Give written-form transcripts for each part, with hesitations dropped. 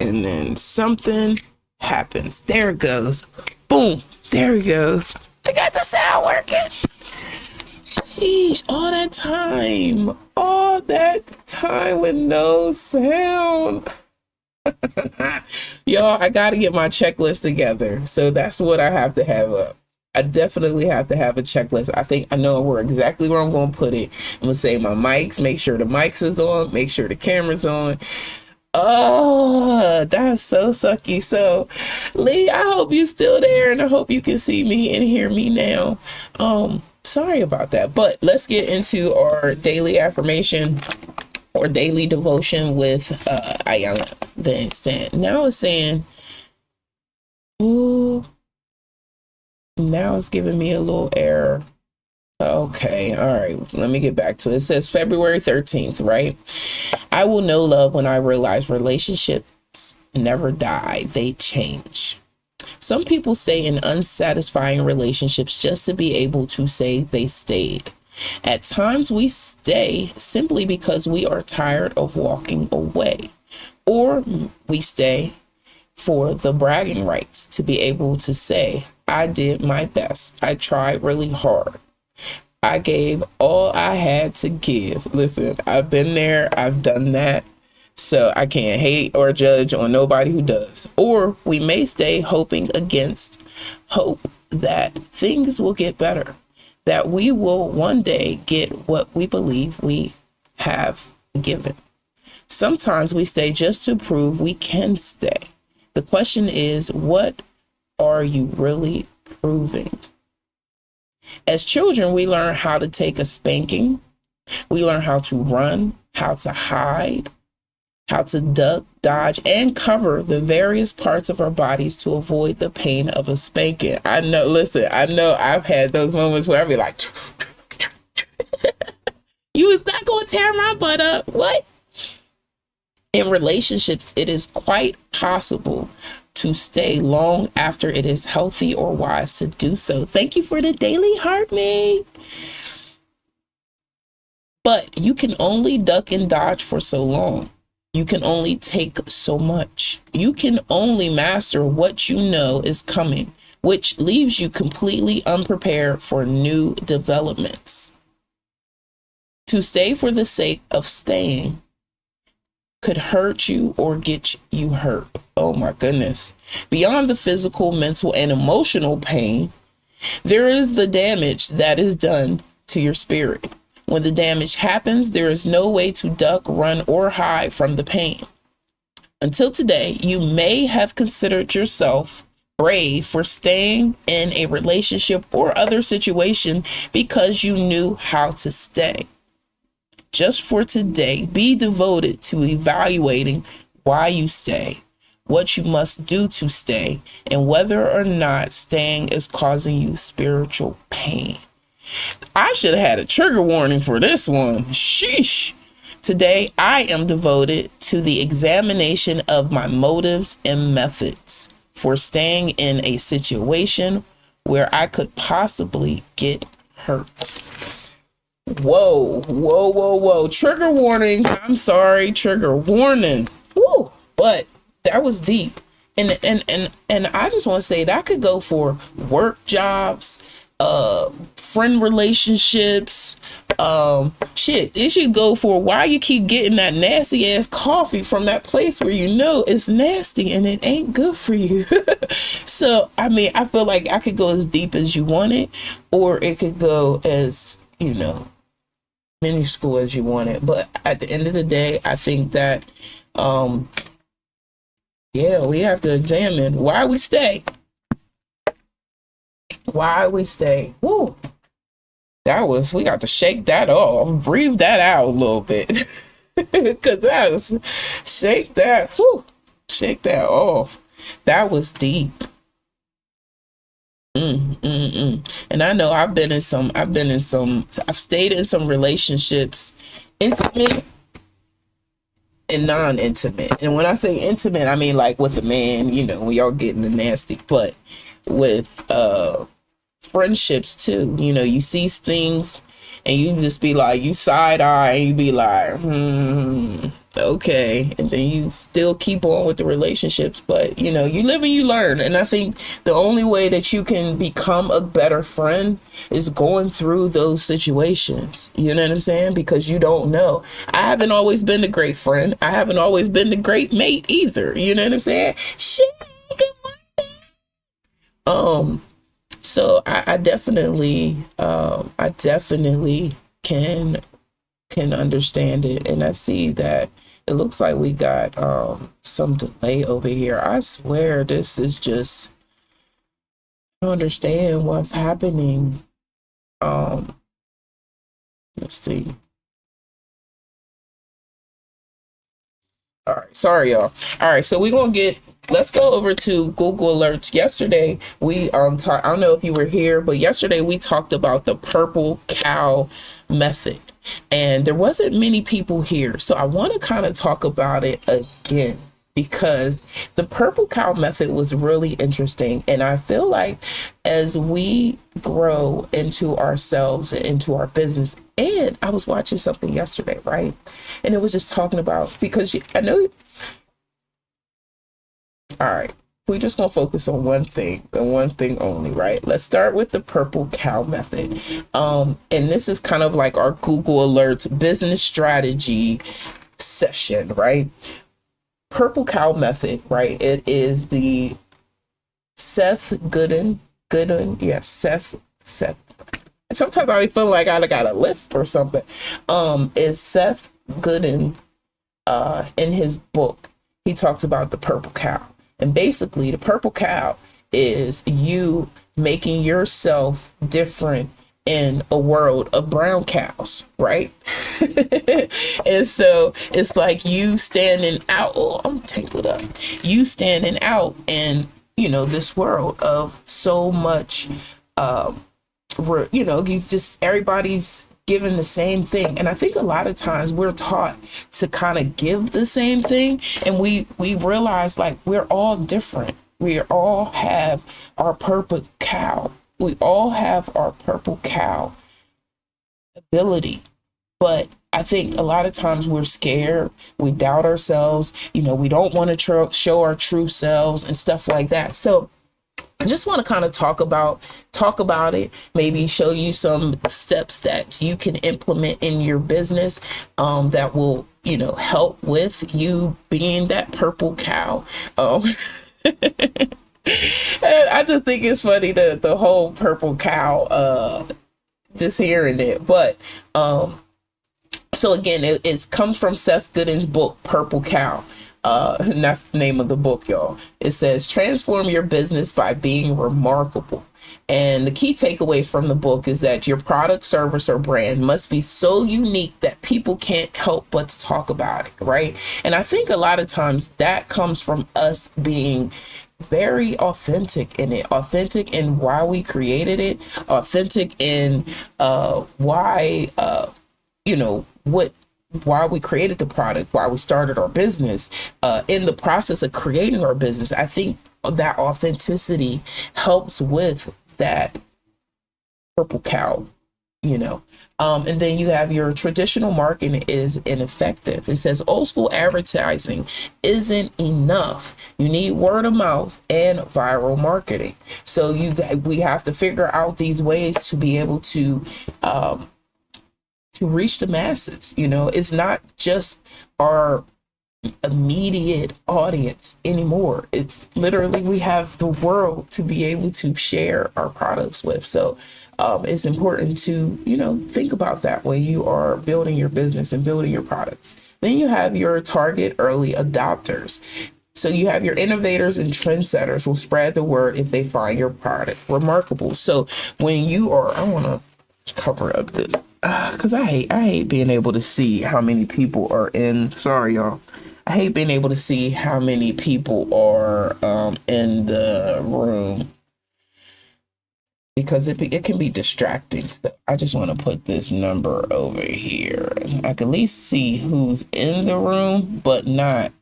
and then something happens. There it goes. Boom. There it goes. I got the sound working. Sheesh, all that time with no sound. Y'all, I gotta get my checklist together. So that's what I have to have up. I definitely have to have a checklist. I know where exactly where I'm going to put it. I'm going to say my mics, make sure the mics is on, make sure the camera's on. Oh, that's so sucky. So, Lee, I hope you're still there, and I hope you can see me and hear me now. Sorry about that, but let's get into our daily affirmation or daily devotion with Ayala. Then now it's saying, ooh. Now it's giving me a little error. Okay, all right. Let me get back to it. It says February 13th, right? I will know love when I realize relationships never die, they change. Some people stay in unsatisfying relationships just to be able to say they stayed. At times we stay simply because we are tired of walking away, or we stay for the bragging rights to be able to say, I did my best. I tried really hard. I gave all I had to give. Listen, I've been there. I've done that. So I can't hate or judge on nobody who does. Or we may stay hoping against hope that things will get better, that we will one day get what we believe we have given. Sometimes we stay just to prove we can stay. The question is, what are you really proving? As children, we learn how to take a spanking. We learn how to run, how to hide, how to duck, dodge, and cover the various parts of our bodies to avoid the pain of a spanking. I know I've had those moments where I be like, you is not going to tear my butt up. What? In relationships, it is quite possible to stay long after it is healthy or wise to do so. Thank you for the daily heart, mate. But you can only duck and dodge for so long. You can only take so much. You can only master what you know is coming, which leaves you completely unprepared for new developments. To stay for the sake of staying could hurt you or get you hurt. Oh my goodness. Beyond the physical, mental, and emotional pain, there is the damage that is done to your spirit. When the damage happens, there is no way to duck, run, or hide from the pain. Until today, you may have considered yourself brave for staying in a relationship or other situation because you knew how to stay. Just for today, be devoted to evaluating why you stay, what you must do to stay, and whether or not staying is causing you spiritual pain. I should have had a trigger warning for this one. Sheesh. Today, I am devoted to the examination of my motives and methods for staying in a situation where I could possibly get hurt. Whoa. Trigger warning. I'm sorry. Trigger warning. Woo. But that was deep. And I just want to say that could go for work jobs, friend relationships, it should go for why you keep getting that nasty ass coffee from that place where you know it's nasty and it ain't good for you. So, I mean, I feel like I could go as deep as you want it, or it could go as, minuscule as you want it. But at the end of the day, I think that, we have to examine why we stay. Woo. We got to shake that off, breathe that out a little bit. Cause shake that off. That was deep. And I know I've stayed in some relationships, intimate and non-intimate. And when I say intimate, I mean like with a man, when y'all getting the nasty, but with friendships too. You see things and you just be like, you side eye and you be like, okay, and then you still keep on with the relationships. But you know, you live and you learn, and I think the only way that you can become a better friend is going through those situations. You know what I'm saying? Because you don't know. I haven't always been a great friend. I haven't always been a great mate either. You know what I'm saying? Shit. So I definitely can understand it, and I see that it looks like we got some delay over here. I swear this is just, I don't understand what's happening. Let's see. All right, sorry y'all. All right, so let's go over to Google Alerts. Yesterday we I don't know if you were here, but yesterday we talked about the purple cow method, and there wasn't many people here, so I want to kind of talk about it again, because the purple cow method was really interesting. And I feel like as we grow into ourselves and into our business, and I was watching something yesterday, right? And it was just talking about, because I know, all right, we're just going to focus on one thing and one thing only, right? Let's start with the purple cow method. And this is kind of like our Google Alerts business strategy session, right? Purple cow method, right? It is the Seth Godin. Yes, Seth. Sometimes I feel like I got a list or something. Is Seth Godin, in his book, he talks about the purple cow. And basically the purple cow is you making yourself different in a world of brown cows, right? And so it's like you standing out. Oh, I'm tangled up. You standing out in, you know, this world of so much, you know, you just, everybody's given the same thing. And I think a lot of times we're taught to kind of give the same thing, and we realize like we're all different. We all have our purple cow. We all have our purple cow ability. But I think a lot of times we're scared. We doubt ourselves. You know, we don't want to show our true selves and stuff like that. So I just want to kind of talk about it, maybe show you some steps that you can implement in your business that will, you know, help with you being that purple cow. And I just think it's funny, the whole purple cow, just hearing it. But so again, it comes from Seth Godin's book, Purple Cow. And that's the name of the book, y'all. It says, transform your business by being remarkable. And the key takeaway from the book is that your product, service, or brand must be so unique that people can't help but talk about it, right? And I think a lot of times that comes from us being very authentic in it, authentic in why we created it, authentic in why you know, why we created the product, why we started our business, in the process of creating our business. I think that authenticity helps with that purple cow, you know. And then you have your traditional marketing is ineffective. It says old school advertising isn't enough. You need word of mouth and viral marketing. So we have to figure out these ways to be able to reach the masses. You know, it's not just our immediate audience anymore. It's literally, we have the world to be able to share our products with. So it's important to, you know, think about that when you are building your business and building your products. Then you have your target early adopters. So you have your innovators and trendsetters will spread the word if they find your product remarkable. So when you are, I want to cover up this because I hate being able to see how many people are in. Sorry, y'all. I hate being able to see how many people are in the room, because it can be distracting. So I just want to put this number over here. I can at least see who's in the room, but not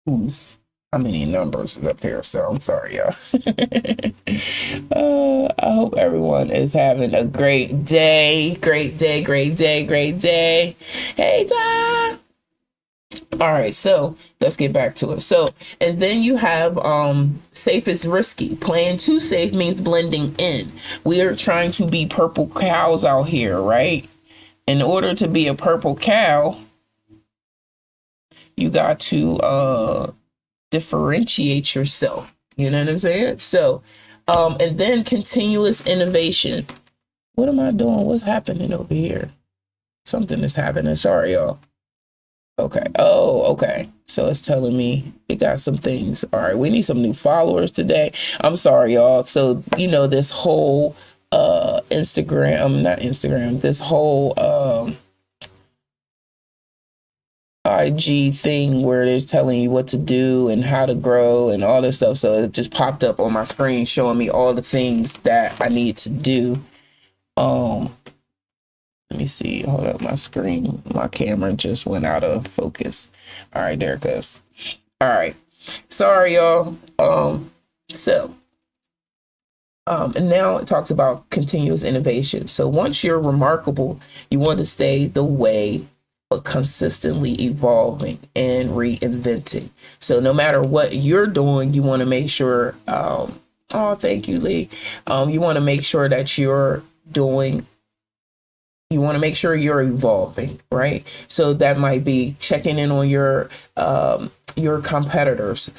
how many numbers is up here. So I'm sorry, y'all. I hope everyone is having a great day. Great day, great day, great day. Hey, Tom. All right, so let's get back to it. So, and then you have safe is risky. Playing too safe means blending in. We are trying to be purple cows out here, right? In order to be a purple cow, you got to differentiate yourself. You know what I'm saying? So, and then continuous innovation. What am I doing? What's happening over here? Something is happening. Sorry, y'all. Okay. Oh, okay. So it's telling me it got some things. All right. We need some new followers today. I'm sorry, y'all. So, this whole Instagram, not Instagram, this whole IG thing where it's telling you what to do and how to grow and all this stuff. So it just popped up on my screen showing me all the things that I need to do. Let me see. Hold up, my screen. My camera just went out of focus. All right, there it goes. All right. Sorry, y'all. And now it talks about continuous innovation. So once you're remarkable, you want to stay the way, but consistently evolving and reinventing. So no matter what you're doing, you want to make sure, thank you, Lee. You want to make sure that you're evolving, right? So that might be checking in on your competitors,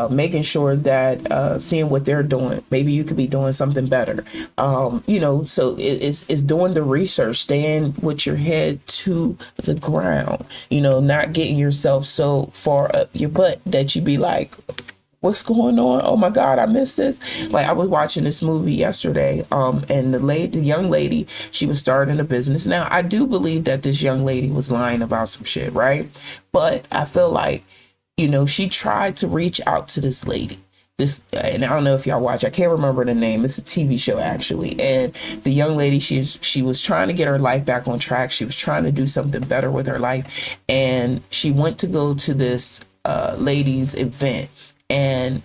making sure that seeing what they're doing. Maybe you could be doing something better. So it's doing the research, staying with your head to the ground, not getting yourself so far up your butt that you be like, what's going on? Oh my God, I missed this. Like I was watching this movie yesterday, and the young lady, she was starting a business. Now, I do believe that this young lady was lying about some shit, right? But I feel like, she tried to reach out to this lady. And I don't know if y'all watch, I can't remember the name. It's a TV show actually. And the young lady, she was trying to get her life back on track. She was trying to do something better with her life. And she went to go to this lady's event. And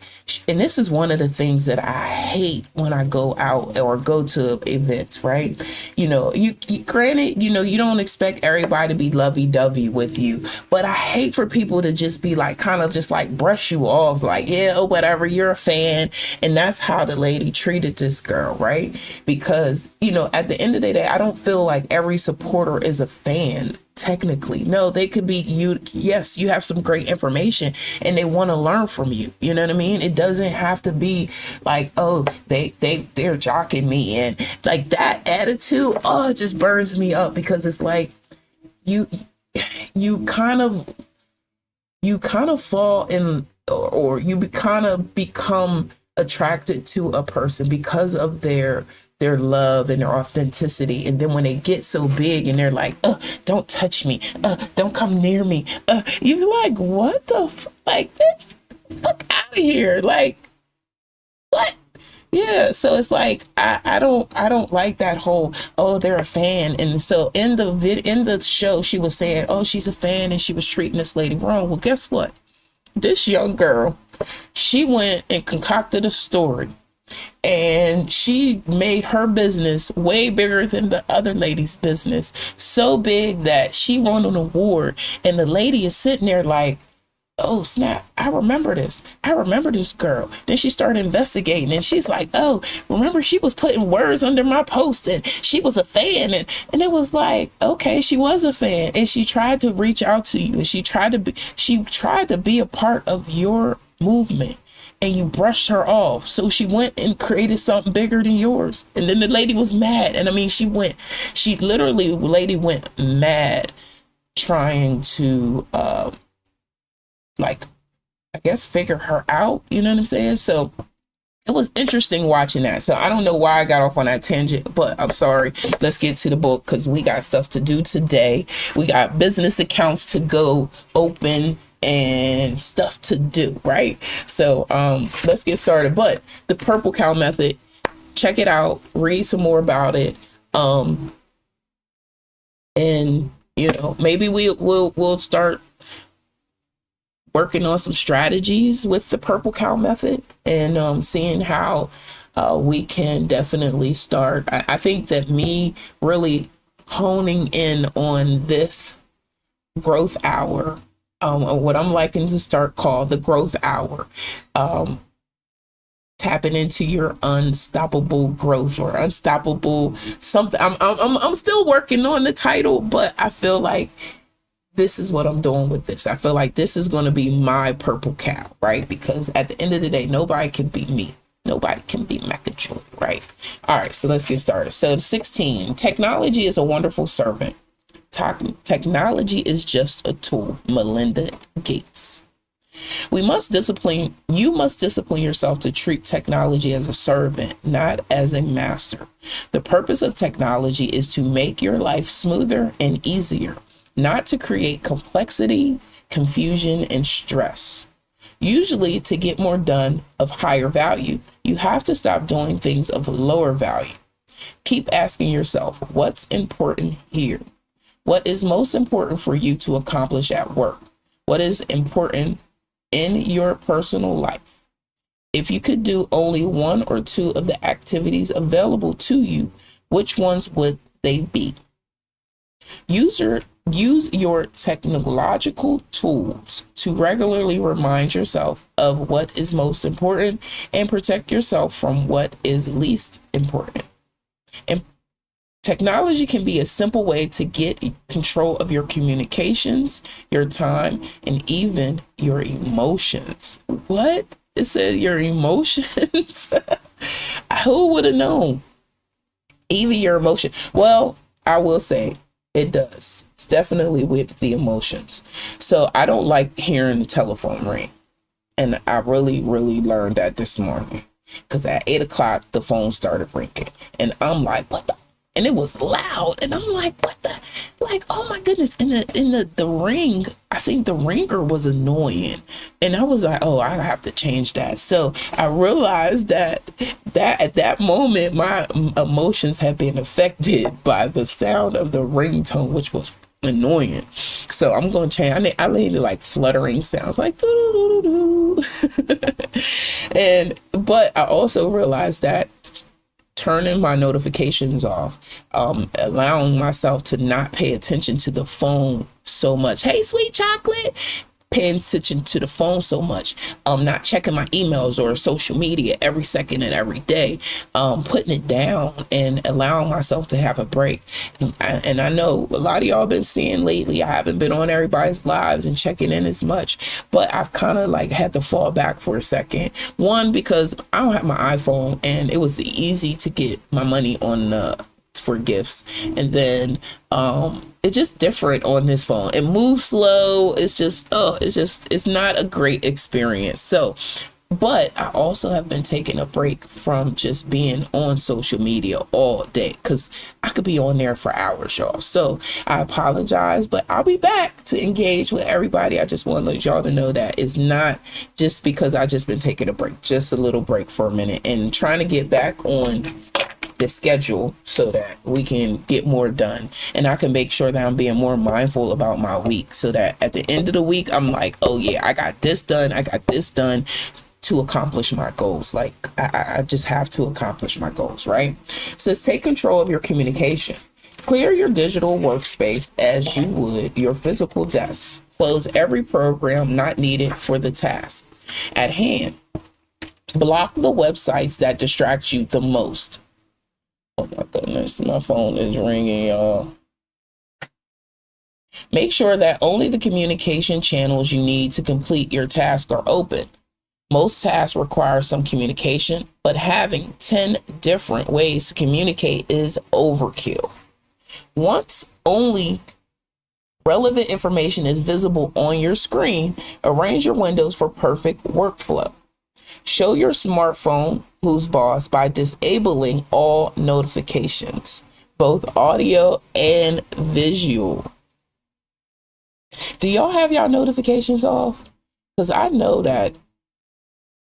this is one of the things that I hate when I go out or go to events, right? You granted, you don't expect everybody to be lovey-dovey with you, but I hate for people to just be like, kind of just like brush you off, like, yeah, whatever, you're a fan. And that's how the lady treated this girl, right? Because, at the end of the day, I don't feel like every supporter is a fan. Technically, no, they could be you. Yes, you have some great information and they want to learn from you. You know what I mean? It doesn't have to be like, oh, they're jocking me, and like that attitude. Oh, it just burns me up, because it's like you kind of fall in, or you kind of become attracted to a person because of their love and their authenticity. And then when they get so big and they're like, don't touch me, don't come near me, you're like, what the like, bitch, fuck out of here. Like, what? Yeah, so it's like I don't like that whole, oh, they're a fan. And so in the show, she was saying, oh, she's a fan and she was treating this lady wrong. Well, guess what? This young girl, she went and concocted a story, and she made her business way bigger than the other lady's business. So big that she won an award, and the lady is sitting there like, oh snap, I remember this girl. Then she started investigating, and she's like, oh, remember, she was putting words under my post, and she was a fan. And it was like, okay, she was a fan, and she tried to reach out to you, and she tried to be a part of your movement, and you brushed her off. So she went and created something bigger than yours. And then the lady was mad. And I mean, the lady went mad trying to, I guess, figure her out. You know what I'm saying? So it was interesting watching that. So I don't know why I got off on that tangent, but I'm sorry. Let's get to the book, because we got stuff to do today. We got business accounts to go open and stuff to do, right? So let's get started. But the Purple Cow Method, check it out, read some more about it, and maybe we'll start working on some strategies with the Purple Cow Method, and seeing how we can definitely start. I think that me really honing in on this growth hour what I'm liking to start called the growth hour. Tapping into your unstoppable growth or unstoppable something. I'm still working on the title, but I feel like this is what I'm doing with this. I feel like this is going to be my purple cow, right? Because at the end of the day, nobody can be me. Nobody can be Mecca Julie, right? All right, so let's get started. So 16, technology is a wonderful servant. Technology is just a tool. Melinda Gates. You must discipline yourself to treat technology as a servant, not as a master. The purpose of technology is to make your life smoother and easier, not to create complexity, confusion, and stress. Usually, to get more done of higher value, you have to stop doing things of lower value. Keep asking yourself, what's important here? What is most important for you to accomplish at work? What is important in your personal life? If you could do only one or two of the activities available to you, which ones would they be? Use your technological tools to regularly remind yourself of what is most important and protect yourself from what is least important. And technology can be a simple way to get control of your communications, your time, and even your emotions. What? It said your emotions? Who would have known? Even your emotion. Well, I will say it does. It's definitely with the emotions. So I don't like hearing the telephone ring. And I really, really learned that this morning. Because at 8 o'clock, the phone started ringing. And I'm like, what the? And it was loud. And I'm like, what the? Like, oh my goodness. And the ring, I think the ringer was annoying. And I was like, oh, I have to change that. So I realized that at that moment, my emotions had been affected by the sound of the ringtone, which was annoying. So I'm going to change. I needed like fluttering sounds, like doo-doo-doo-doo. But I also realized that turning my notifications off, allowing myself to not pay attention to the phone so much. Hey, sweet chocolate. Paying attention to the phone so much, not checking my emails or social media every second and every day, putting it down and allowing myself to have a break. And I know a lot of y'all been seeing lately, I haven't been on everybody's lives and checking in as much, but I've kind of like had to fall back for a second. One, because I don't have my iPhone and it was easy to get my money on for gifts, and then it's just different on this phone. It moves slow. It's not a great experience. So, but I also have been taking a break from just being on social media all day, because I could be on there for hours, y'all. So I apologize, but I'll be back to engage with everybody. I just want to let y'all to know that it's not just because I just been taking a break, just a little break for a minute and trying to get back on the schedule so that we can get more done, and I can make sure that I'm being more mindful about my week, so that at the end of the week I'm like, oh yeah, I got this done to accomplish my goals. Like I just have to accomplish my goals, right? So take control of your communication. Clear your digital workspace as you would your physical desk. Close every program not needed for the task at hand. Block the websites that distract you the most. Oh my goodness, my phone is ringing, y'all. Make sure that only the communication channels you need to complete your task are open. Most tasks require some communication, but having 10 different ways to communicate is overkill. Once only relevant information is visible on your screen, arrange your windows for perfect workflow. Show your smartphone who's boss by disabling all notifications, both audio and visual. Do y'all have y'all notifications off? Because I know that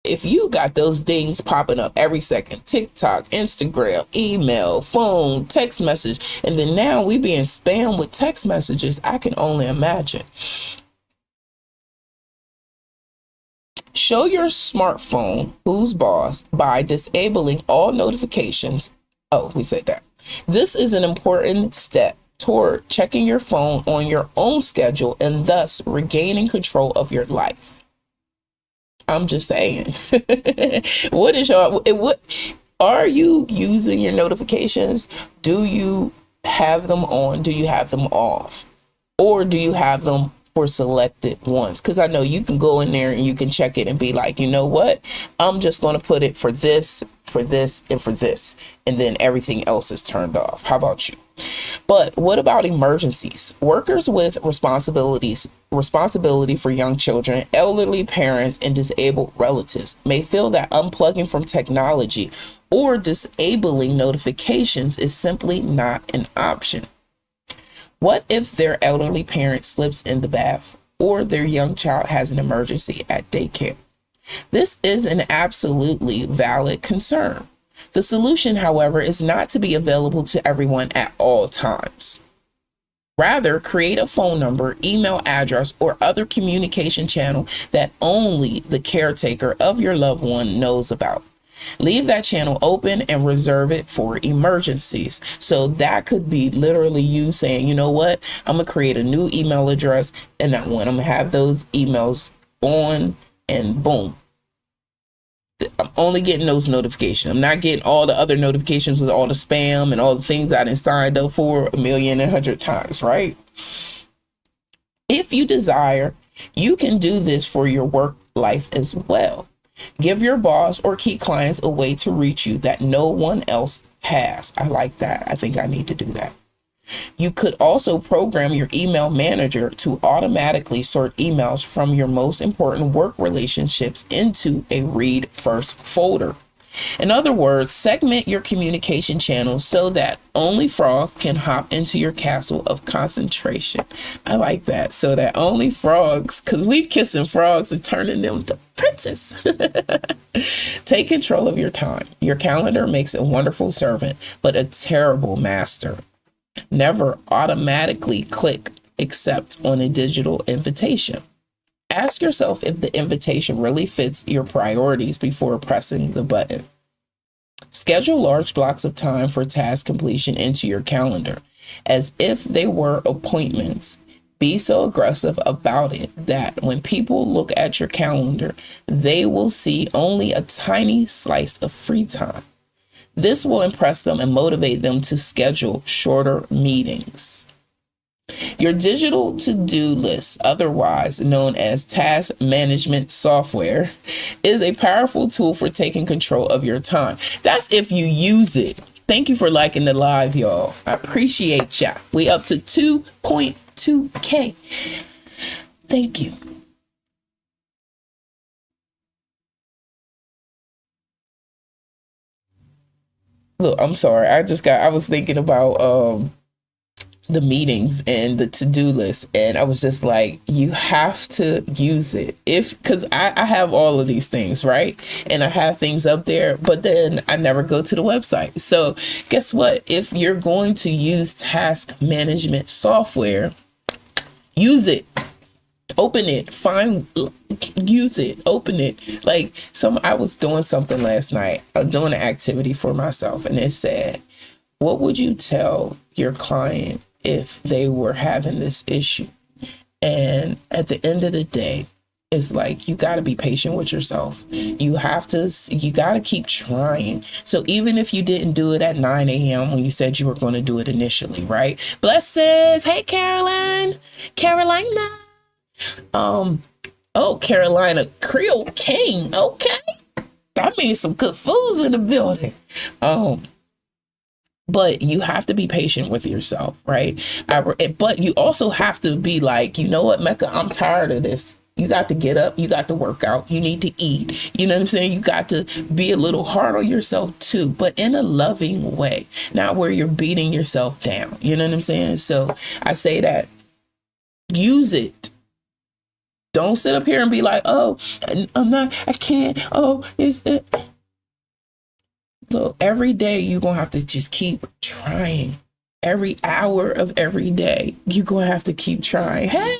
if you got those dings popping up every second, TikTok, Instagram, email, phone, text message, and then now we being spammed with text messages, I can only imagine. Show your smartphone who's boss by disabling all notifications. Oh, we said that. This is an important step. toward checking your phone on your own schedule and thus regaining control of your life. I'm just saying. What are you using your notifications? Do you have them on? Do you have them off? Or do you have them for selected ones? Because I know you can go in there and you can check it and be like, you know what? I'm just going to put it for this, and for this. And then everything else is turned off. How about you? But what about emergencies? Workers with responsibility for young children, elderly parents, and disabled relatives may feel that unplugging from technology or disabling notifications is simply not an option. What if their elderly parent slips in the bath or their young child has an emergency at daycare? This is an absolutely valid concern. The solution, however, is not to be available to everyone at all times. Rather, create a phone number, email address, or other communication channel that only the caretaker of your loved one knows about. Leave that channel open and reserve it for emergencies. So that could be literally you saying, you know what, I'm going to create a new email address, and that one, I'm going to have those emails on, and boom. I'm only getting those notifications. I'm not getting all the other notifications with all the spam and all the things I done signed up for 1,100,000 times, right? If you desire, you can do this for your work life as well. Give your boss or key clients a way to reach you that no one else has. I like that. I think I need to do that. You could also program your email manager to automatically sort emails from your most important work relationships into a read first folder. In other words, segment your communication channels so that only frogs can hop into your castle of concentration. I like that. So that only frogs, because we kissing frogs and turning them to princes. Take control of your time. Your calendar makes a wonderful servant, but a terrible master. Never automatically click accept on a digital invitation. Ask yourself if the invitation really fits your priorities before pressing the button. Schedule large blocks of time for task completion into your calendar as if they were appointments. Be so aggressive about it that when people look at your calendar, they will see only a tiny slice of free time. This will impress them and motivate them to schedule shorter meetings. Your digital to-do list, otherwise known as task management software, is a powerful tool for taking control of your time. That's if you use it. Thank you for liking the live, y'all. I appreciate ya. We up to 2.2K. Thank you. Look, I'm sorry. I was thinking about the meetings and the to-do list, and I was just like, you have to use it. Because I have all of these things, right? And I have things up there, but then I never go to the website. So guess what? If you're going to use task management software, use it. Open it, use it, open it. Like I was doing something last night. I was doing an activity for myself, and it said, what would you tell your client if they were having this issue? And at the end of the day, it's like, you got to be patient with yourself. You got to keep trying. So even if you didn't do it at 9 a.m. when you said you were going to do it initially, right? Blessings. Hey, Carolina. Carolina Creole King. Okay. That means some good foods in the building. But you have to be patient with yourself, right? But you also have to be like, you know what, Mecca, I'm tired of this. You got to get up. You got to work out. You need to eat. You know what I'm saying? You got to be a little hard on yourself too, but in a loving way, not where you're beating yourself down. You know what I'm saying? So I say that use it. Don't sit up here and be like, oh, I can't. Oh, it's it. Look, every day you're going to have to just keep trying. Every hour of every day, you're going to have to keep trying. Hey,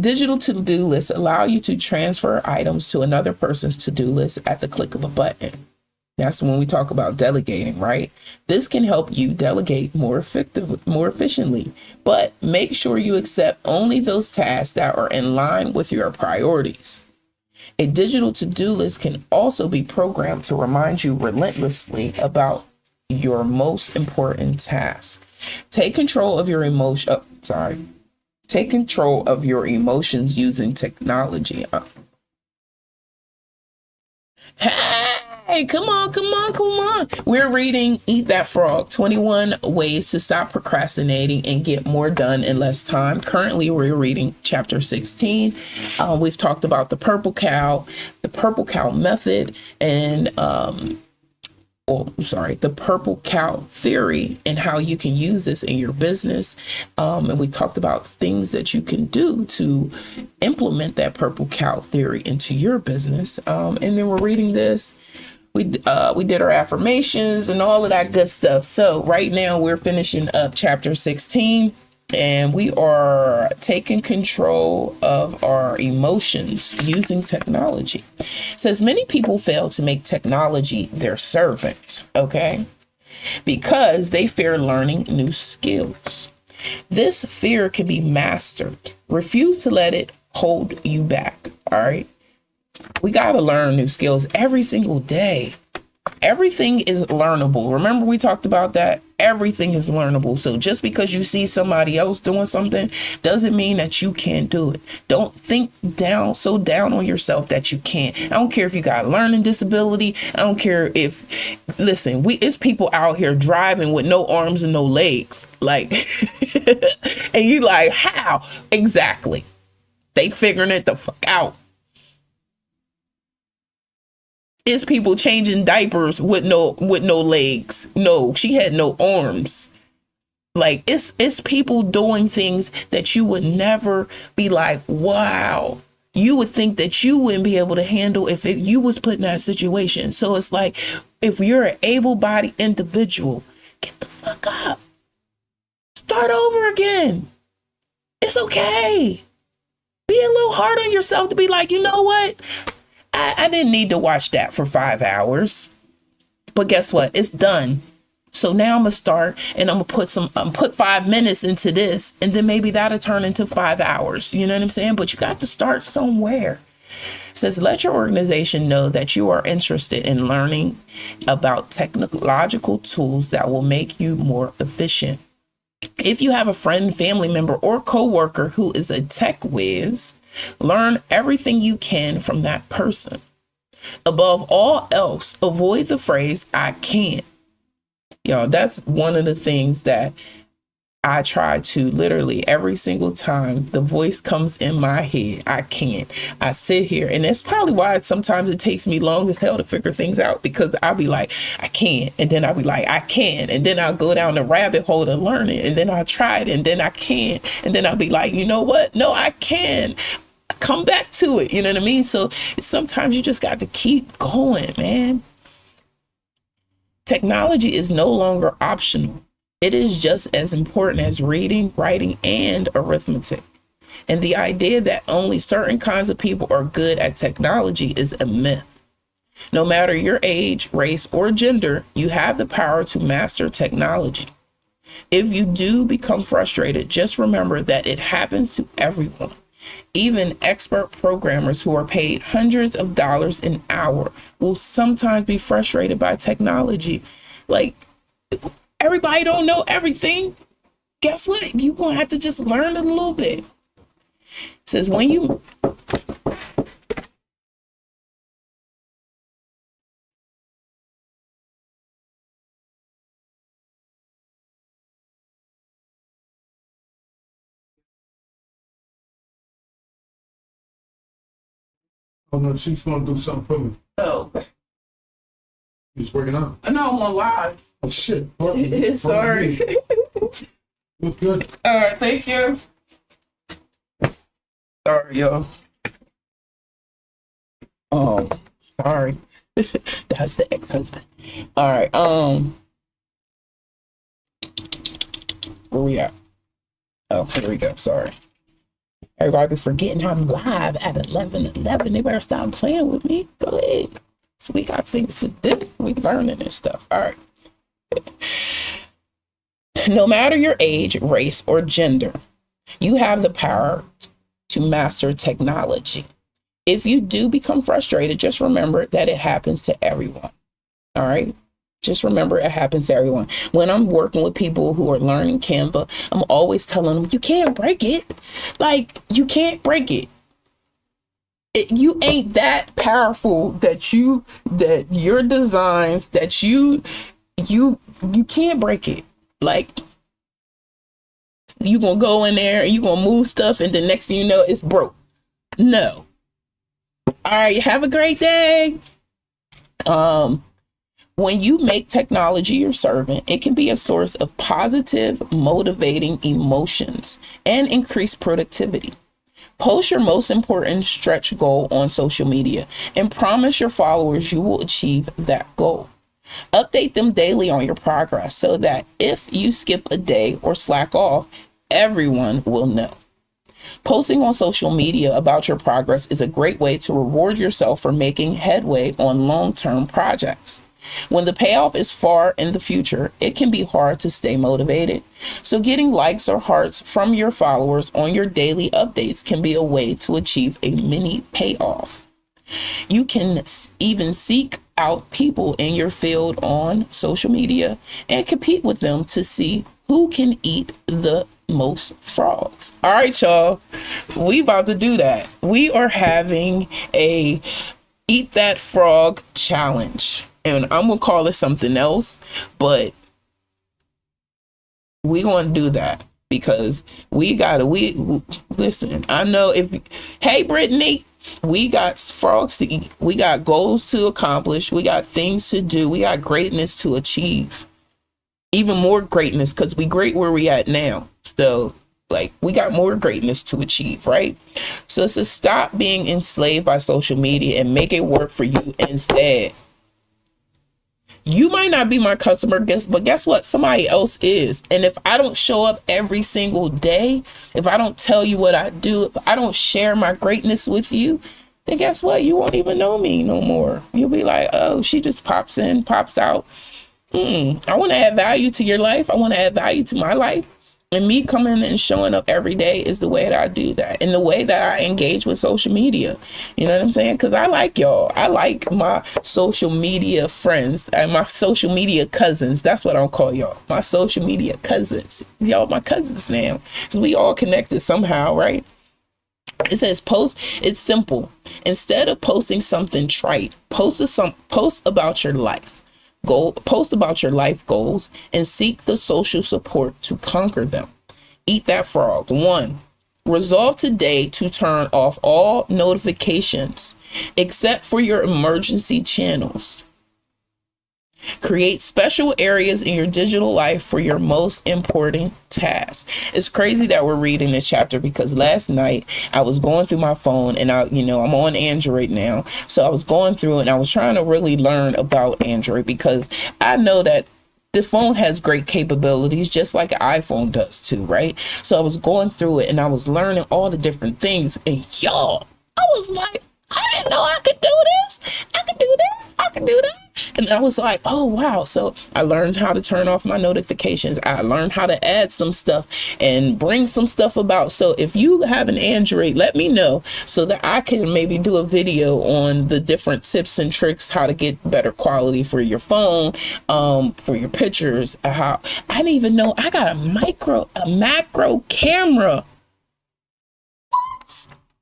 digital to-do lists allow you to transfer items to another person's to-do list at the click of a button. That's when we talk about delegating, right? This can help you delegate more effectively, more efficiently, but make sure you accept only those tasks that are in line with your priorities. A digital to-do list can also be programmed to remind you relentlessly about your most important task. Take control of your Take control of your emotions using technology. Hey, come on. We're reading Eat That Frog, 21 Ways to Stop Procrastinating and Get More Done in Less Time. Currently, we're reading chapter 16. We've talked about the purple cow method, and the purple cow theory and how you can use this in your business. And we talked about things that you can do to implement that purple cow theory into your business. And then we're reading this. We did our affirmations and all of that good stuff. So right now we're finishing up chapter 16. And we are taking control of our emotions using technology. It says many people fail to make technology their servant, okay? Because they fear learning new skills. This fear can be mastered. Refuse to let it hold you back, all right? We got to learn new skills every single day. Everything is learnable. Remember, we talked about that. Everything is learnable. So just because you see somebody else doing something doesn't mean that you can't do it. Don't think down on yourself that you can't. I don't care if you got a learning disability. I don't care if, listen, it's people out here driving with no arms and no legs. Like, and you like, how? Exactly. They figuring it the fuck out. It's people changing diapers with no legs. No, she had no arms. Like it's people doing things that you would never be like, wow. You would think that you wouldn't be able to handle if you was put in that situation. So it's like, if you're an able-bodied individual, get the fuck up. Start over again. It's okay. Be a little hard on yourself to be like, you know what? I didn't need to watch that for 5 hours, but guess what? It's done. So now I'm gonna start and I'm gonna put 5 minutes into this, and then maybe that'll turn into 5 hours. You know what I'm saying? But you got to start somewhere. It says, let your organization know that you are interested in learning about technological tools that will make you more efficient. If you have a friend, family member, or coworker who is a tech whiz, learn everything you can from that person. Above all else, avoid the phrase, I can't. Y'all, that's one of the things that I try to literally every single time the voice comes in my head. I can't. I sit here, and that's probably why sometimes it takes me long as hell to figure things out, because I'll be like, I can't. And then I'll be like, I can. And then I'll go down the rabbit hole to learn it. And then I'll try it, and then I can't. And then I'll be like, you know what? No, I can. Come back to it. You know what I mean? So sometimes you just got to keep going, man. Technology is no longer optional. It is just as important as reading, writing, and arithmetic. And the idea that only certain kinds of people are good at technology is a myth. No matter your age, race, or gender, you have the power to master technology. If you do become frustrated, just remember that it happens to everyone. Even expert programmers who are paid hundreds of dollars an hour will sometimes be frustrated by technology. Like, everybody don't know everything. Guess what? You're going to have to just learn a little bit. It says when you... Oh no, she's gonna do something for me. Oh. He's working out. No, I'm on live. Oh shit. Sorry. Look good. All right, thank you. Sorry, y'all. Oh, sorry. That's the ex-husband. All right. Where we at? Oh, here we go. Sorry. Everybody be forgetting I'm live at 11:11. They better stop playing with me. Go ahead. So we got things to do. We learning this stuff. All right. No matter your age, race, or gender, you have the power to master technology. If you do become frustrated, just remember that it happens to everyone. All right. Just remember it happens to everyone. When I'm working with people who are learning Canva, I'm always telling them, you can't break it. Like, you can't break it. You ain't that powerful that your designs, that you can't break it. Like, you gonna go in there and you gonna move stuff and the next thing you know, it's broke. No. All right, have a great day. When you make technology your servant, it can be a source of positive, motivating emotions and increased productivity. Post your most important stretch goal on social media and promise your followers you will achieve that goal. Update them daily on your progress so that if you skip a day or slack off, everyone will know. Posting on social media about your progress is a great way to reward yourself for making headway on long-term projects. When the payoff is far in the future, it can be hard to stay motivated. So getting likes or hearts from your followers on your daily updates can be a way to achieve a mini payoff. You can even seek out people in your field on social media and compete with them to see who can eat the most frogs. All right, y'all, we about to do that. We are having a Eat That Frog challenge. And I'm going to call it something else, but we're going to do that because listen, I know hey, Brittany, we got frogs to eat. We got goals to accomplish. We got things to do. We got greatness to achieve. Even more greatness because we great where we at now. So, like, we got more greatness to achieve, right? So it's to stop being enslaved by social media and make it work for you instead. You might not be my customer, but guess what? Somebody else is. And if I don't show up every single day, if I don't tell you what I do, if I don't share my greatness with you, then guess what? You won't even know me no more. You'll be like, oh, she just pops in, pops out. I want to add value to your life. I want to add value to my life. And me coming and showing up every day is the way that I do that. And the way that I engage with social media. You know what I'm saying? Because I like y'all. I like my social media friends and my social media cousins. That's what I'll call y'all. My social media cousins. Y'all my cousins now. Because we all connected somehow, right? It says post. It's simple. Instead of posting something trite, post about your life. Post about your life goals and seek the social support to conquer them. Eat that frog. 1. Resolve today to turn off all notifications except for your emergency channels. Create special areas in your digital life for your most important tasks. It's crazy that we're reading this chapter because last night I was going through my phone and I'm on Android now. So I was going through it and I was trying to really learn about Android because I know that the phone has great capabilities just like an iPhone does too, right? So I was going through it and I was learning all the different things and y'all, I was like, I didn't know I could do this. I could do this. I could do that. And I was like, oh, wow. So I learned how to turn off my notifications. I learned how to add some stuff and bring some stuff about. So if you have an Android, let me know so that I can maybe do a video on the different tips and tricks, how to get better quality for your phone, for your pictures. How I didn't even know I got a macro camera.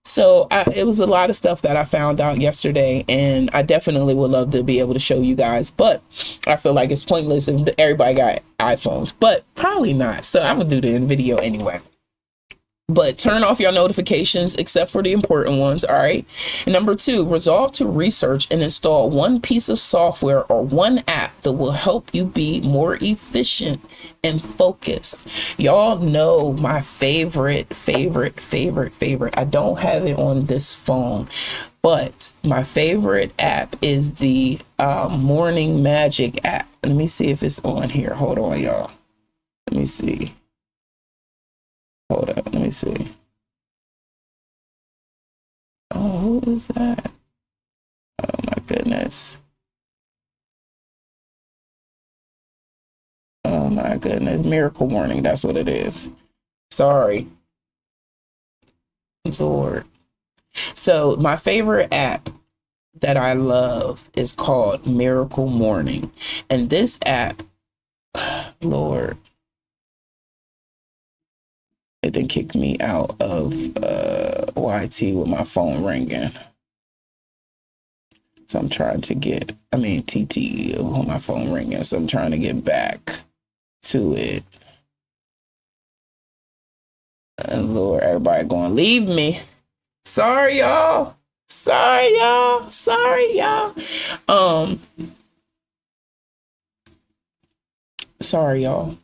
So it was a lot of stuff that I found out yesterday, and I definitely would love to be able to show you guys, but I feel like it's pointless if everybody got iPhones, but probably not. So I'm gonna do the video anyway. But turn off your notifications except for the important ones. All right. And number 2, resolve to research and install one piece of software or one app that will help you be more efficient and focused. Y'all know my favorite. I don't have it on this phone, but my favorite app is the Morning Magic app. Let me see if it's on here. Hold on, y'all. Let me see. Hold up, let me see. Oh, who is that? Oh my goodness. Oh my goodness. Miracle Morning. That's what it is. Sorry. Lord. So my favorite app that I love is called Miracle Morning. And this app, Lord, it didn't kick me out of YT with my phone ringing. So I'm trying to get, TT with my phone ringing. So I'm trying to get back to it. And Lord, everybody going, leave me. Sorry, y'all. Sorry, y'all. Sorry, y'all. Sorry, y'all.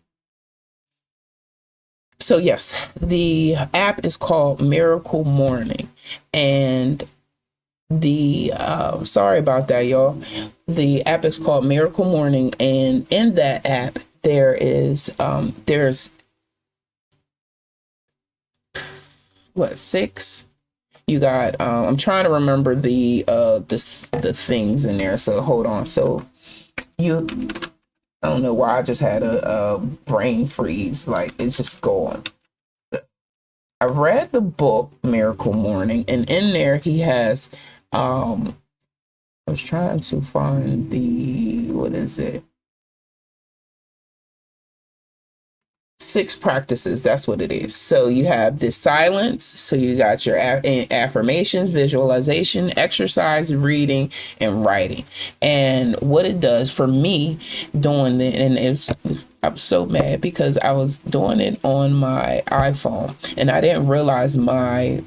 So yes, the app is called Miracle Morning, and the sorry about that, y'all. The app is called Miracle Morning, and in that app there is there's what, 6? You got I'm trying to remember the things in there, so hold on. So I don't know why I just had a brain freeze, like it's just going. I read the book Miracle Morning, and in there he has I was trying to find what is it? 6 practices. That's what it is. So you have this silence. So you got your affirmations, visualization, exercise, reading, and writing. And what it does for me doing it, and I'm so mad because I was doing it on my iPhone and I didn't realize the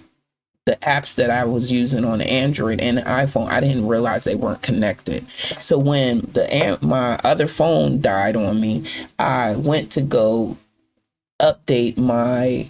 apps that I was using on the Android and the iPhone, I didn't realize they weren't connected. So when my other phone died on me, I went to go update my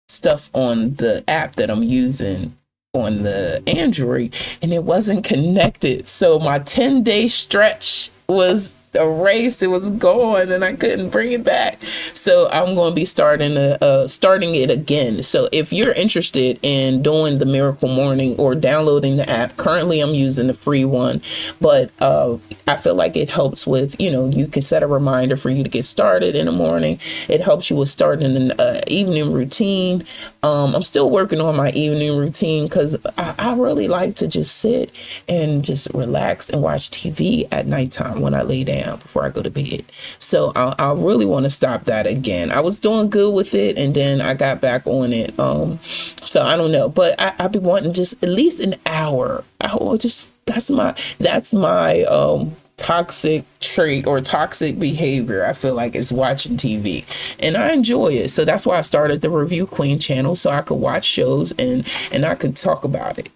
stuff on the app that I'm using on the Android, and it wasn't connected. So my 10-day stretch was erased. It was gone and I couldn't bring it back. So I'm going to be starting it again. So if you're interested in doing the Miracle Morning or downloading the app, currently I'm using the free one, but I feel like it helps with, you can set a reminder for you to get started in the morning. It helps you with starting an evening routine. I'm still working on my evening routine because I really like to just sit and just relax and watch TV at nighttime when I lay down before I go to bed. So I really want to stop that again. I was doing good with it and then I got back on it. So I don't know, but I've been wanting just at least an hour. That's my toxic trait or toxic behavior. I feel like it's watching TV and I enjoy it. So that's why I started the Review Queen channel, so I could watch shows and I could talk about it.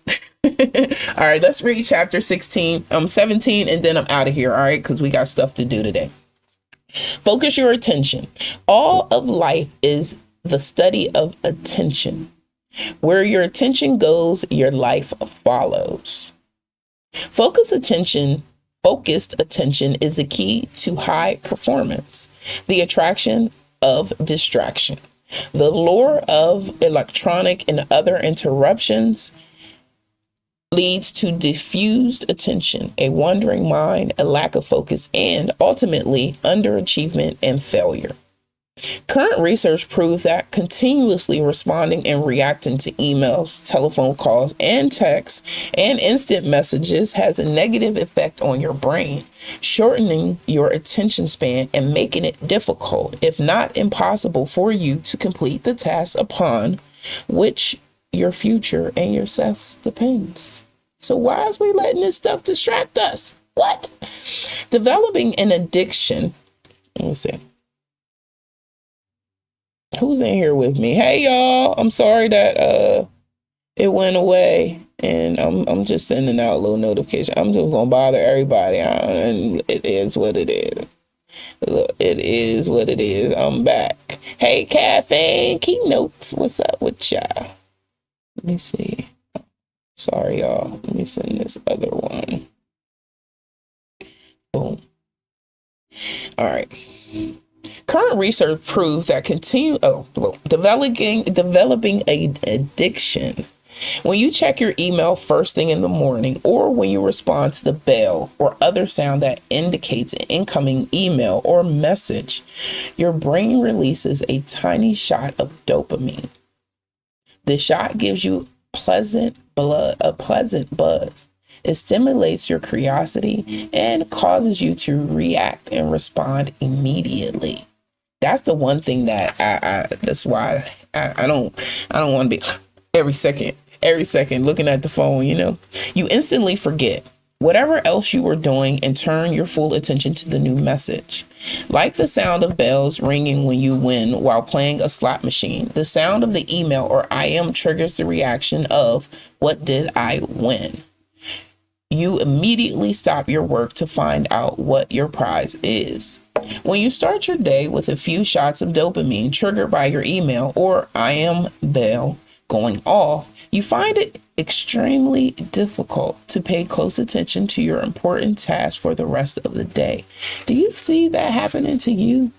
All right, let's read chapter 17, and then I'm out of here. All right, because we got stuff to do today. Focus your attention. All of life is the study of attention. Where your attention goes, your life follows. Focused attention is the key to high performance, the attraction of distraction, the lure of electronic and other interruptions leads to diffused attention, a wandering mind, a lack of focus, and ultimately underachievement and failure. Current research proves that continuously responding and reacting to emails, telephone calls, and texts and instant messages has a negative effect on your brain, shortening your attention span and making it difficult, if not impossible, for you to complete the tasks upon which your future and your success depends. So why is we letting this stuff distract us? What? Developing an addiction. Let me see. Who's in here with me? Hey y'all, I'm sorry that it went away, and I'm just sending out a little notification. I'm just gonna bother everybody, and it is what it is. Look, it is what it is. I'm back. Hey, Caffeine Keynotes, what's up with y'all? Let me see. Sorry, y'all. Let me send this other one. Boom. All right. Current research proves that developing an addiction When you check your email first thing in the morning, or when you respond to the bell or other sound that indicates an incoming email or message, your brain releases a tiny shot of dopamine. The shot gives you a pleasant buzz. It stimulates your curiosity and causes you to react and respond immediately. That's the one thing that that's why I don't want to be every second looking at the phone, You instantly forget whatever else you were doing and turn your full attention to the new message. Like the sound of bells ringing when you win while playing a slot machine, the sound of the email or IM triggers the reaction of, what did I win? You immediately stop your work to find out what your prize is. When you start your day with a few shots of dopamine triggered by your email or IM bell going off, you find it extremely difficult to pay close attention to your important task for the rest of the day. Do you see that happening to you?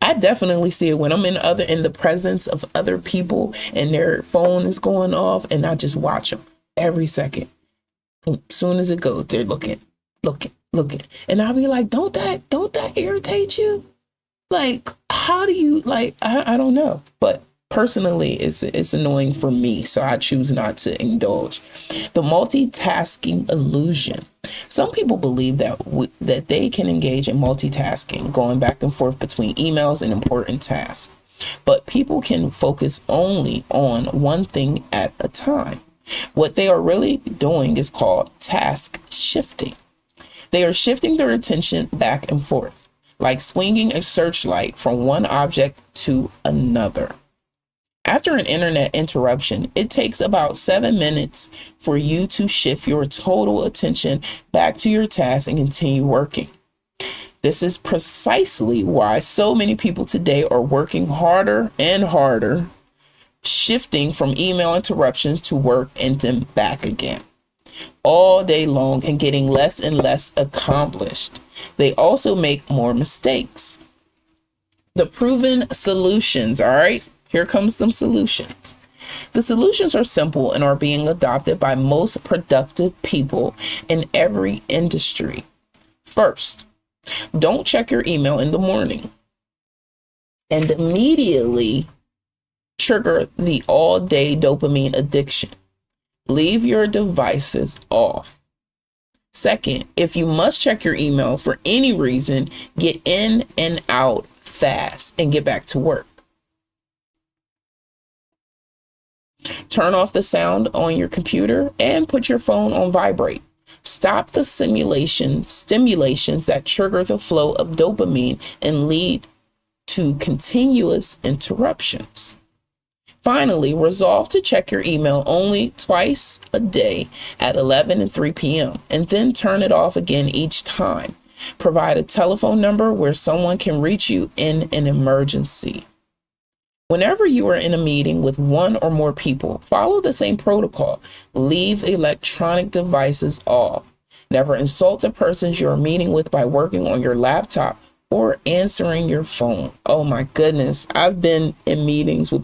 I definitely see it when I'm in the presence of other people and their phone is going off, and I just watch them every second. As soon as it goes, they're looking. And I'll be like, don't that irritate you? Like, how do you, I don't know. But personally, it's annoying for me, so I choose not to indulge. The multitasking illusion. Some people believe that they can engage in multitasking, going back and forth between emails and important tasks. But people can focus only on one thing at a time. What they are really doing is called task shifting. They are shifting their attention back and forth, like swinging a searchlight from one object to another. After an internet interruption, it takes about 7 minutes for you to shift your total attention back to your task and continue working. This is precisely why so many people today are working harder and harder, shifting from email interruptions to work and then back again, all day long, and getting less and less accomplished. They also make more mistakes. The proven solutions, all right? Here comes some solutions. The solutions are simple and are being adopted by most productive people in every industry. First, don't check your email in the morning and immediately trigger the all-day dopamine addiction. Leave your devices off. Second, if you must check your email for any reason, get in and out fast and get back to work. Turn off the sound on your computer and put your phone on vibrate. Stop the stimulations that trigger the flow of dopamine and lead to continuous interruptions. Finally, resolve to check your email only twice a day at 11 and 3 p.m. and then turn it off again each time. Provide a telephone number where someone can reach you in an emergency. Whenever you are in a meeting with one or more people, follow the same protocol. Leave electronic devices off. Never insult the persons you are meeting with by working on your laptop or answering your phone. Oh my goodness. I've been in meetings with